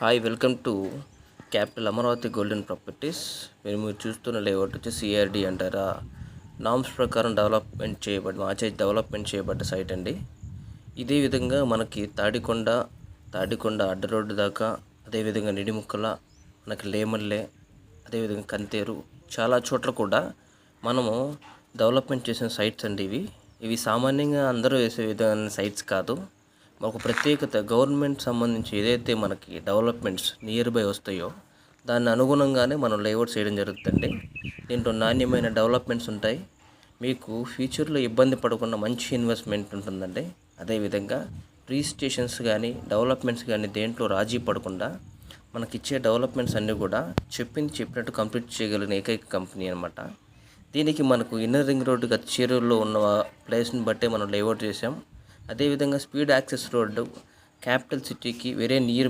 Hi welcome to capital Amaravati golden properties. మీరు చూస్తున్న layout వచ్చి సిఆర్డి అంటారా, నామ్స్ ప్రకారం డెవలప్మెంట్ చేయబడ్డ సైట్ అండి. ఇదే విధంగా మనకి తాడికొండ అడ్డ రోడ్డు దాకా, అదేవిధంగా నిడిముక్కల, మనకి లేమల్లె, అదేవిధంగా కంతేరు, చాలా చోట్ల కూడా మనము డెవలప్మెంట్ చేసిన సైట్స్ అండి. ఇవి సామాన్యంగా అందరూ వేసే విధమైన సైట్స్ కాదు. ఒక ప్రత్యేకత, గవర్నమెంట్ సంబంధించి ఏదైతే మనకి డెవలప్మెంట్స్ నియర్ బై వస్తాయో దాన్ని అనుగుణంగానే మనం లేఅవుట్స్ చేయడం జరుగుతుంది. దీంట్లో నాణ్యమైన డెవలప్మెంట్స్ ఉంటాయి. మీకు ఫ్యూచర్లో ఇబ్బంది పడకుండా మంచి ఇన్వెస్ట్మెంట్ ఉంటుందండి. అదేవిధంగా రిజిస్ట్రేషన్స్ కానీ డెవలప్మెంట్స్ కానీ దేంట్లో రాజీ పడకుండా మనకిచ్చే డెవలప్మెంట్స్ అన్నీ కూడా చెప్పినట్టు కంప్లీట్ చేయగలిగిన ఏకైక కంపెనీ అనమాట. దీనికి మనకు ఇన్నర్ రింగ్ రోడ్డు చేరువలో ఉన్న ప్లేస్ని బట్టే మనం లేఅవుట్ చేసాం. అదేవిధంగా స్పీడ్ యాక్సెస్ రోడ్డు క్యాపిటల్ సిటీకి వెరీ నియర్